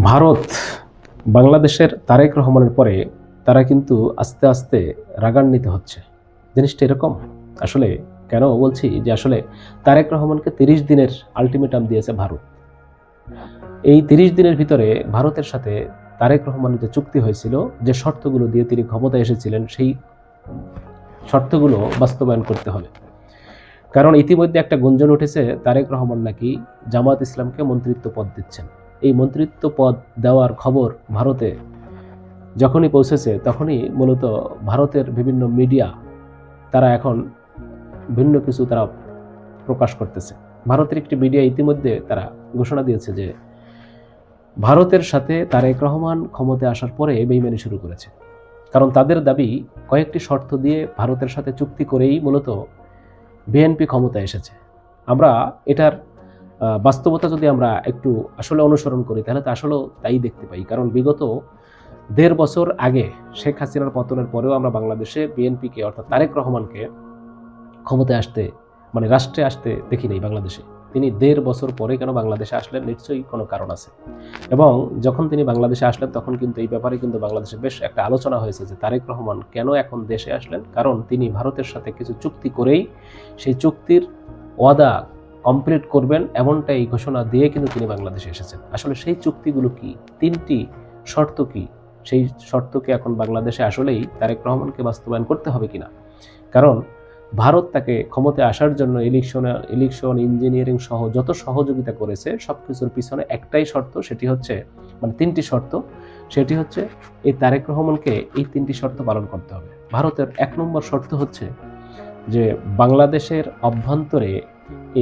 ভারত বাংলাদেশের তারেক রহমানের পরে তারা কিন্তু আস্তে আস্তে রাগান্বিত হচ্ছে। জিনিসটা এরকম। আসলে কেন বলছি যে আসলে তারেক রহমানকে 30 দিনের আলটিমেটাম দিয়েছে ভারত। এই 30 দিনের ভিতরে ভারতের সাথে তারেক রহমানের যে চুক্তি হয়েছিল, যে শর্তগুলো দিয়ে তিনি ক্ষমতায় এসেছিলেন, সেই শর্তগুলো বাস্তবায়ন করতে হবে। কারণ ইতিমধ্যে একটা গুঞ্জন উঠেছে তারেক রহমান নাকি জামাত ইসলামকে মন্ত্রিত্ব পদ দিচ্ছেন। এই মন্ত্রিত্ব পদ দেওয়ার খবর ভারতে যখনই পৌঁছেছে তখনই মূলত ভারতের বিভিন্ন মিডিয়া তারা এখন ভিন্ন কিছু তারা প্রকাশ করতেছে। ভারতের একটি মিডিয়া ইতিমধ্যে তারা ঘোষণা দিয়েছে যে ভারতের সাথে তারেক রহমান ক্ষমতায় আসার পরে বেইমানি শুরু করেছে। কারণ তাদের দাবি কয়েকটি শর্ত দিয়ে ভারতের সাথে চুক্তি করেই মূলত বিএনপি ক্ষমতায় এসেছে। আমরা এটার বাস্তবতা যদি আমরা একটু আসলে অনুসরণ করি তাহলে তো আসলেও তাই দেখতে পাই। কারণ বিগত 1.5 বছর আগে শেখ হাসিনার পতনের পরেও আমরা বাংলাদেশে বিএনপিকে অর্থাৎ তারেক রহমানকে ক্ষমতায় আসতে রাষ্ট্রে আসতে দেখি নাই বাংলাদেশে। তিনি 1.5 বছর পরে কেন বাংলাদেশে আসলেন, নিশ্চয়ই কোনো কারণ আছে। এবং যখন তিনি বাংলাদেশে আসলেন তখন কিন্তু এই ব্যাপারে কিন্তু বাংলাদেশে বেশ একটা আলোচনা হয়েছে যে তারেক রহমান কেন এখন দেশে আসলেন। কারণ তিনি ভারতের সাথে কিছু চুক্তি করেই সেই চুক্তির ওয়াদা কমপ্লিট করবেন এমনটাই ঘোষণা দিয়ে কিন্তু তিনি বাংলাদেশে এসেছেন। আসলে সেই চুক্তিগুলো কি, 3টি শর্ত কি, সেই শর্তকে এখন বাংলাদেশে আসলেই তারেক রহমানকে বাস্তবায়ন করতে হবে কিনা। কারণ ভারত তাকে ক্ষমতায় আসার জন্য ইলেকশন ইঞ্জিনিয়ারিং সহ যত সহযোগিতা করেছে সবকিছুর পিছনে একটাই শর্ত, সেটি হচ্ছে 3টি শর্ত। সেটি হচ্ছে এই তারেক রহমানকে এই 3টি শর্ত পালন করতে হবে। ভারতের 1 নম্বর শর্ত হচ্ছে যে বাংলাদেশের অভ্যন্তরে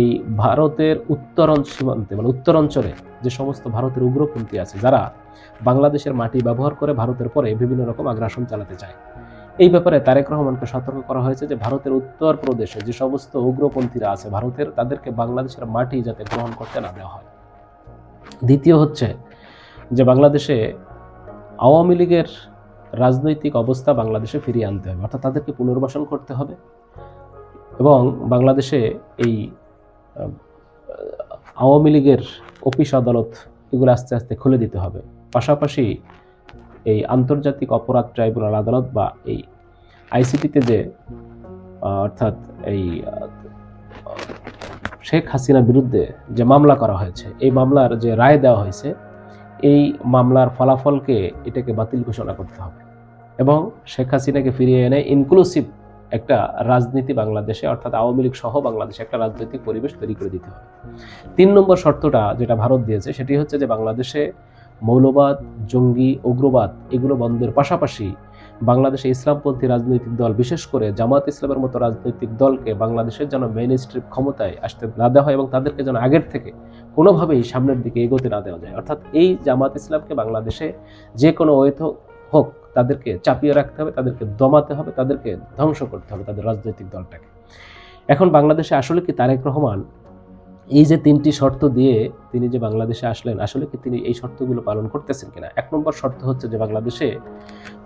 এই ভারতের উত্তরণ সীমান্তে উত্তরাঞ্চলে যে সমস্ত ভারতের উগ্রপন্থী আছে যারা বাংলাদেশের মাটি ব্যবহার করে ভারতের পরে বিভিন্ন রকম আগ্রাসন চালাতে চায়, এই ব্যাপারে তারেক রহমানকে সতর্ক করা হয়েছে যে ভারতের উত্তর প্রদেশে যে সমস্ত উগ্রপন্থীরা আছে ভারতের, তাদেরকে বাংলাদেশের মাটি যাতে গ্রহণ করতে না দেওয়া হয়। দ্বিতীয় হচ্ছে যে বাংলাদেশে আওয়ামী লীগের রাজনৈতিক অবস্থা বাংলাদেশে ফিরিয়ে আনতে হবে, অর্থাৎ তাদেরকে পুনর্বাসন করতে হবে এবং বাংলাদেশে এই আওয়ামী লীগের অফিস আদালত এগুলো আস্তে আস্তে খুলে দিতে হবে। পাশাপাশি এই আন্তর্জাতিক অপরাধ ট্রাইব্যুনাল আদালত বা এই আইসিটিতে যে অর্থাৎ এই শেখ হাসিনার বিরুদ্ধে যে মামলা করা হয়েছে, এই মামলার যে রায় দেওয়া হয়েছে, এই মামলার ফলাফলকে এটাকে বাতিল ঘোষণা করতে হবে এবং শেখ হাসিনাকে ফিরিয়ে এনে ইনক্লুসিভ একটা রাজনীতি বাংলাদেশে অর্থাৎ আওয়ামী লীগ সহ বাংলাদেশে একটা রাজনৈতিক পরিবেশ তৈরি করে দিতে হবে। 3 নম্বর শর্তটা যেটা ভারত দিয়েছে সেটি হচ্ছে যে বাংলাদেশে মৌলবাদ, জঙ্গি, উগ্রবাদ এগুলো বন্ধের পাশাপাশি বাংলাদেশে ইসলামপন্থী রাজনৈতিক দল বিশেষ করে জামাত ইসলামের মতো রাজনৈতিক দলকে বাংলাদেশের যেন মেইন স্ট্রিম ক্ষমতায় আসতে না দেওয়া হয় এবং তাদেরকে যেন আগের থেকে কোনোভাবেই সামনের দিকে এগোতে না দেওয়া যায়। অর্থাৎ এই জামাত ইসলামকে বাংলাদেশে যে কোনো ওয়েতে হোক তাদেরকে চাপিয়ে রাখতে হবে, তাদেরকে দমাতে হবে, তাদেরকে ধ্বংস করতে হবে তাদের রাজনৈতিক দলটাকে। এখন বাংলাদেশে আসলে কি তারেক রহমান এই যে 3টি শর্ত দিয়ে তিনি যে বাংলাদেশে আসলেন, আসলে কি তিনি এই শর্তগুলো পালন করতেছেন কিনা? 1 নম্বর শর্ত হচ্ছে যে বাংলাদেশে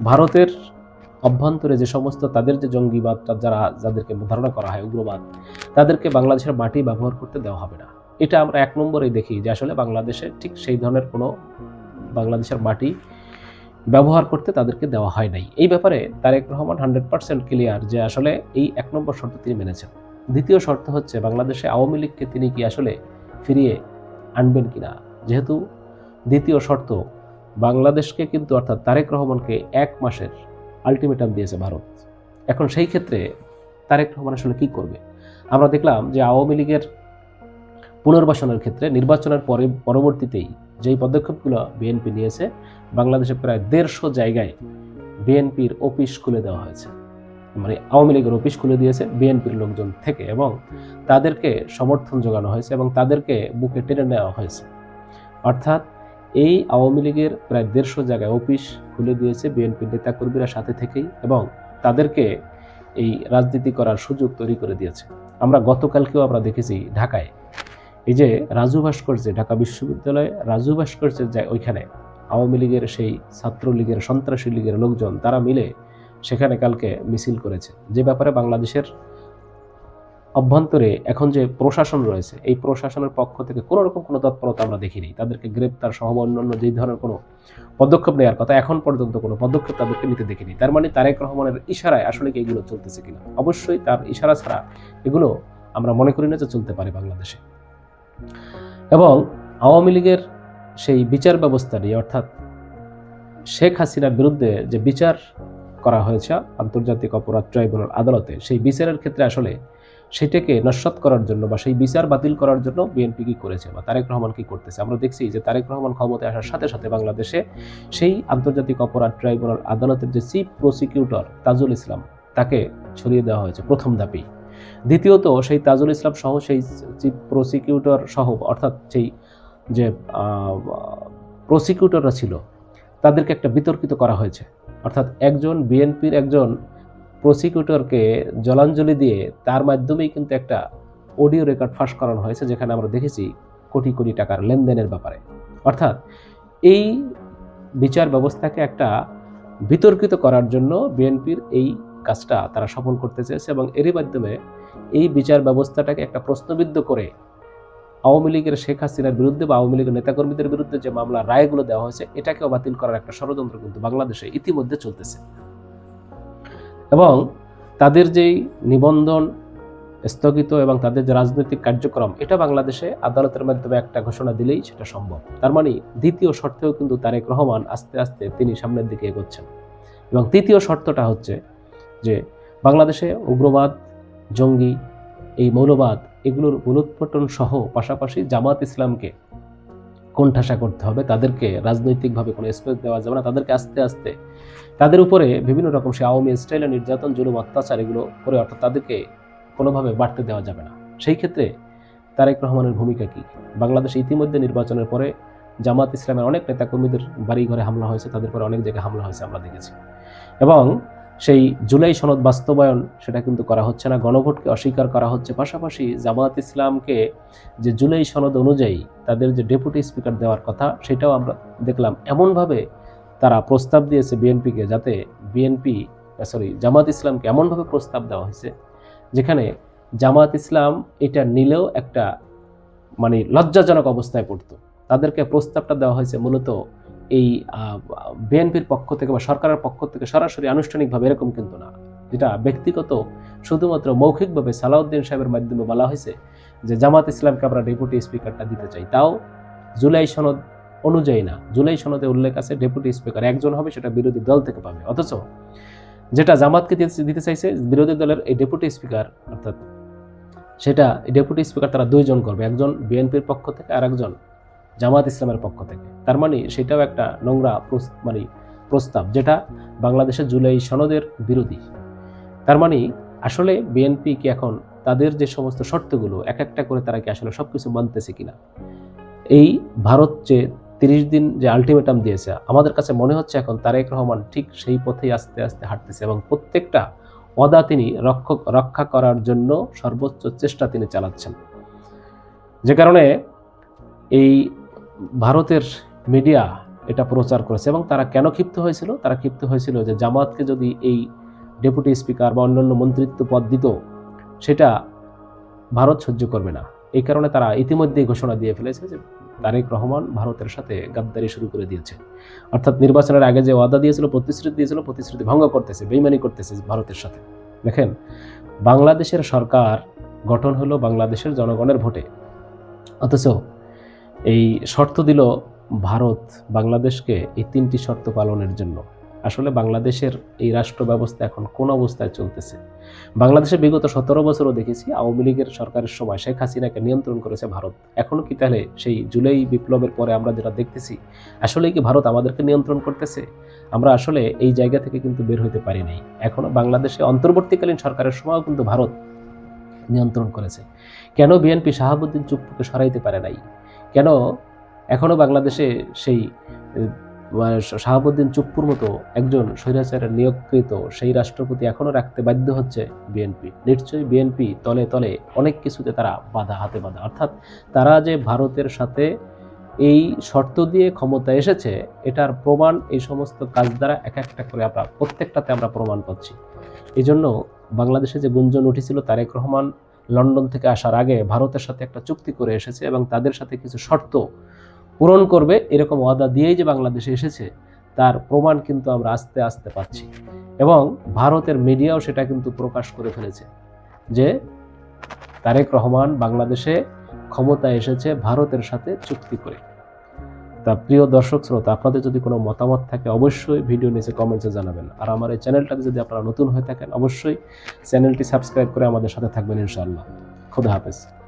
ভারতের অভ্যন্তরে যে সমস্ত তাদের যে জঙ্গিবাদ যাদেরকে ধারণা করা হয় উগ্রবাদ, তাদেরকে বাংলাদেশের মাটি ব্যবহার করতে দেওয়া হবে না। এটা আমরা 1 নম্বরেই দেখি যে আসলে বাংলাদেশে ঠিক সেই ধরনের কোনো বাংলাদেশের মাটি ব্যবহার করতে তাদেরকে দেওয়া হয় নাই। এই ব্যাপারে তারেক রহমান 100% ক্লিয়ার যে আসলে এই 1 নম্বর শর্ত তিনি মেনেছেন। দ্বিতীয় শর্ত হচ্ছে বাংলাদেশে আওয়ামী লীগকে তিনি কি আসলে ফিরিয়ে আনবেন কিনা। যেহেতু দ্বিতীয় শর্ত বাংলাদেশকে কিন্তু অর্থাৎ তারেক রহমানকে 1 মাসের আলটিমেটাম দিয়েছে ভারত। এখন সেই ক্ষেত্রে তারেক রহমান আসলে কি করবে? আমরা দেখলাম যে আওয়ামী লীগের পুনর্বাসনের ক্ষেত্রে নির্বাচনের পরবর্তীতেই যেই পদক্ষেপগুলো বিএনপি নিয়েছে, বাংলাদেশে প্রায় 150 জায়গায় বিএনপির অফিস খুলে দেওয়া হয়েছে, আওয়ামী লীগের অফিস খুলে দিয়েছে বিএনপির লোকজন থেকে এবং তাদেরকে সমর্থন যোগানো হয়েছে এবং তাদেরকে বুকে টেনে নেওয়া হয়েছে। অর্থাৎ এই আওয়ামী লীগের প্রায় 150 জায়গায় অফিস খুলে দিয়েছে বিএনপির নেতাকর্মীরা সাথে থেকেই এবং তাদেরকে এই রাজনীতি করার সুযোগ তৈরি করে দিয়েছে। আমরা গতকালকেও আমরা দেখেছি ঢাকায় এই যে রাজু ভাস্কর্যে, ঢাকা বিশ্ববিদ্যালয়ে রাজু ভাস্কর্যের ওইখানে আওয়ামী লীগের সেই ছাত্রলীগের সন্ত্রাসী লীগের লোকজন তারা মিলে সেখানে কালকে মিছিল করেছে, যে ব্যাপারে বাংলাদেশের অভ্যন্তরে এখন যে প্রশাসন রয়েছে, এই প্রশাসনের পক্ষ থেকে কোনো রকম কোনো তৎপরতা আমরা দেখিনি। তাদেরকে গ্রেপ্তার সহ অন্যান্য যেই ধরনের কোনো পদক্ষেপ নেওয়ার কথা, এখন পর্যন্ত কোনো পদক্ষেপ তাদেরকে নিতে দেখিনি। তার মানে তারেক রহমানের ইশারায় আসলে কি এগুলো চলতেছে কিনা? অবশ্যই তার ইশারা ছাড়া এগুলো আমরা মনে করি না যে চলতে পারে বাংলাদেশে। এবং আওয়ামী লীগের সেই বিচার ব্যবস্থা নিয়ে, অর্থাৎ শেখ হাসিনার বিরুদ্ধে যে বিচার করা হয়েছে আন্তর্জাতিক অপরাধ ট্রাইব্যুনাল আদালতে, সেই বিচারের ক্ষেত্রে আসলে সেটাকে নস্যাৎ করার জন্য বা সেই বিচার বাতিল করার জন্য বিএনপি কি করেছে বা তারেক রহমান কি করতেছে? আমরা দেখছি যে তারেক রহমান ক্ষমতায় আসার সাথে সাথে বাংলাদেশে সেই আন্তর্জাতিক অপরাধ ট্রাইব্যুনাল আদালতের যে চিফ প্রসিকিউটর তাজুল ইসলাম, তাকে সরিয়ে দেওয়া হয়েছে প্রথম ধাপেই। দ্বিতীয়ত সেই তাজুল ইসলাম সহ সেই চিফ প্রসিকিউটর সহ, অর্থাৎ সেই যে প্রসিকিউটররা ছিল, তাদেরকে একটা বিতর্কিত করা হয়েছে। অর্থাৎ একজন বিএনপির একজন প্রসিকিউটরকে জলাঞ্জলি দিয়ে তার মাধ্যমেই কিন্তু একটা অডিও রেকর্ড ফাঁস করানো হয়েছে, যেখানে আমরা দেখেছি কোটি কোটি টাকার লেনদেনের ব্যাপারে। অর্থাৎ এই বিচার ব্যবস্থাকে একটা বিতর্কিত করার জন্য বিএনপির এই কাজটা তারা সফল করতে চেয়েছে, এবং এরই মাধ্যমে এই বিচার ব্যবস্থাটাকে একটা প্রশ্নবিদ্ধ করে আওয়ামী লীগের শেখ হাসিনার বিরুদ্ধে বা আওয়ামী লীগের নেতাকর্মীদের বিরুদ্ধে যে মামলা রায়গুলো দেওয়া হয়েছে, এটাকেও বাতিল করার একটা ষড়যন্ত্র কিন্তু বাংলাদেশে ইতিমধ্যে চলতেছে। এবং তাদের যেই নিবন্ধন স্থগিত এবং তাদের যে রাজনৈতিক কার্যক্রম, এটা বাংলাদেশে আদালতের মাধ্যমে একটা ঘোষণা দিলেই সেটা সম্ভব। তার মানে দ্বিতীয় শর্তেও কিন্তু তারেক রহমান আস্তে আস্তে তিনি সামনের দিকে এগোচ্ছেন। এবং তৃতীয় শর্তটা হচ্ছে যে বাংলাদেশে উগ্রবাদ, জঙ্গি, এই মৌলবাদ, এগুলোর মূলোৎপাটন সহ পাশাপাশি জামাত ইসলামকে কোণঠাসা করতে হবে। তাদেরকে রাজনৈতিকভাবে কোনো স্পেস দেওয়া যাবে না। তাদেরকে আস্তে আস্তে তাদের উপরে বিভিন্ন রকম সে আওয়ামী স্টাইলে নির্যাতন, জুলুম, অত্যাচার এগুলো করে, অর্থাৎ তাদেরকে কোনোভাবে বাড়তে দেওয়া যাবে না। সেই ক্ষেত্রে তারেক রহমানের ভূমিকা কি? বাংলাদেশে ইতিমধ্যে নির্বাচনের পরে জামাত ইসলামের অনেক নেতাকর্মীদের বাড়ি ঘরে হামলা হয়েছে, তাদের পরে অনেক জায়গায় হামলা হয়েছে আমরা দেখেছি। এবং সেই জুলাই সনদ বাস্তবায়ন সেটা কিন্তু করা হচ্ছে না, গণভোটকে অস্বীকার করা হচ্ছে। পাশাপাশি জামাত ইসলামকে যে জুলাই সনদ অনুযায়ী তাদের যে ডেপুটি স্পিকার দেওয়ার কথা, সেটাও আমরা দেখলাম এমনভাবে তারা প্রস্তাব দিয়েছে বিএনপিকে, যাতে জামাত ইসলামকে এমনভাবে প্রস্তাব দেওয়া হয়েছে যেখানে জামাত ইসলাম এটা নিলেও একটা মানে লজ্জাজনক অবস্থায় পড়তো। তাদেরকে প্রস্তাবটা দেওয়া হয়েছে মূলত এই বিএনপির পক্ষ থেকে বা সরকারের পক্ষ থেকে সরাসরি আনুষ্ঠানিকভাবে, এরকম কিন্তু না, যেটা ব্যক্তিগত শুধুমাত্র মৌখিকভাবে সালাউদ্দিন সাহেবের মাধ্যমে বলা হয়েছে যে জামাত ইসলামকে আমরা ডেপুটি স্পিকারটা দিতে চাই, তাও জুলাই সনদ অনুযায়ী না। জুলাই সনদে উল্লেখ আছে ডেপুটি স্পিকার একজন হবে, সেটা বিরোধী দল থেকে পাবে। অথচ যেটা জামাতকে দিতে চাইছে বিরোধী দলের এই ডেপুটি স্পিকার, অর্থাৎ সেটা ডেপুটি স্পিকার তারা দুইজন করবে, একজন বিএনপির পক্ষ থেকে আর একজন জামাত ইসলামের পক্ষ থেকে। তার মানে সেটাও একটা নোংরা প্রস্তাব, যেটা বাংলাদেশের জুলাই সনদের বিরোধী। তার মানে আসলে বিএনপি কি এখন তাদের যে সমস্ত শর্তগুলো এক একটা করে তারা কি আসলে সবকিছু মানতেছে কিনা? এই ভারত যে 30 দিন যে আলটিমেটাম দিয়েছে, আমাদের কাছে মনে হচ্ছে এখন তারেক রহমান ঠিক সেই পথেই আস্তে আস্তে হাঁটতেছে, এবং প্রত্যেকটা ওয়াদা তিনি রক্ষা করার জন্য সর্বোচ্চ চেষ্টা তিনি চালাচ্ছেন। যে কারণে এই ভারতের মিডিয়া এটা প্রচার করেছে। এবং তারা কেন ক্ষিপ্ত হয়েছিল? তারা ক্ষিপ্ত হয়েছিল যে জামাতকে যদি এই ডেপুটি স্পিকার বা অন্যান্য মন্ত্রিত্ব পদ দিত, সেটা ভারত সহ্য করবে না। এই কারণে তারা ইতিমধ্যেই ঘোষণা দিয়ে ফেলেছে যে তারেক রহমান ভারতের সাথে গাদ্দারি শুরু করে দিয়েছে। অর্থাৎ নির্বাচনের আগে যে ওয়াদা দিয়েছিল, প্রতিশ্রুতি ভঙ্গ করতেছে, বেইমানি করতেছে ভারতের সাথে। দেখেন, বাংলাদেশের সরকার গঠন হলো বাংলাদেশের জনগণের ভোটে, অথচ এই শর্ত দিল ভারত বাংলাদেশকে এই 3টি শর্ত পালনের জন্য। আসলে বাংলাদেশের এই রাষ্ট্র ব্যবস্থা এখন কোন অবস্থায় চলতেছে? বাংলাদেশে বিগত 17 বছরও দেখেছি আওয়ামী লীগের সরকারের সময় শেখ হাসিনাকে নিয়ন্ত্রণ করেছে ভারত। এখনো কি তাহলে সেই জুলাই বিপ্লবের পরে আমরা যেটা দেখতেছি, আসলে কি ভারত আমাদেরকে নিয়ন্ত্রণ করতেছে? আমরা আসলে এই জায়গা থেকে কিন্তু বের হইতে পারি নাই। এখনো বাংলাদেশে অন্তর্বর্তীকালীন সরকারের সময়ও কিন্তু ভারত নিয়ন্ত্রণ করেছে। কেন বিএনপি শাহাবুদ্দিন চুপ্পুকে সরাইতে পারে নাই? কেন এখনো বাংলাদেশে সেই শাহাবুদ্দিন চুপ্পুর মতো একজন স্বৈরাচারের নিয়োগকৃত সেই রাষ্ট্রপতি এখনো রাখতে বাধ্য হচ্ছে বিএনপি? নিশ্চয়ই বিএনপি তলে তলে অনেক কিছুতে তারা হাতে বাঁধা। অর্থাৎ তারা যে ভারতের সাথে এই শর্ত দিয়ে ক্ষমতা এসেছে, এটার প্রমাণ এই সমস্ত কাজ দ্বারা এক একটা করে আমরা প্রত্যেকটাতে আমরা প্রমাণ পাচ্ছি। এই জন্য বাংলাদেশে যে গুঞ্জন উঠেছিল তারেক রহমান লন্ডন থেকে আসার আগে ভারতের সাথে একটা চুক্তি করে এসেছে এবং তাদের সাথে কিছু শর্ত পূরণ করবে এরকম ওয়াদা দিয়েই যে বাংলাদেশে এসেছে তার প্রমাণ কিন্তু আমরা আস্তে আস্তে পাচ্ছি। এবং ভারতের মিডিয়াও সেটা কিন্তু প্রকাশ করে ফেলেছে যে তারেক রহমান বাংলাদেশে ক্ষমতায় এসেছে ভারতের সাথে চুক্তি করে। তা প্রিয় দর্শক শ্রোতা, আপনাদের যদি কোনো মতামত থাকে অবশ্যই ভিডিও নিচে কমেন্টসে জানাবেন। আর আমার এই চ্যানেলটাতে যদি আপনারা নতুন হয়ে থাকেন অবশ্যই চ্যানেলটি সাবস্ক্রাইব করে আমাদের সাথে থাকবেন ইনশাআল্লাহ। খোদা হাফেজ।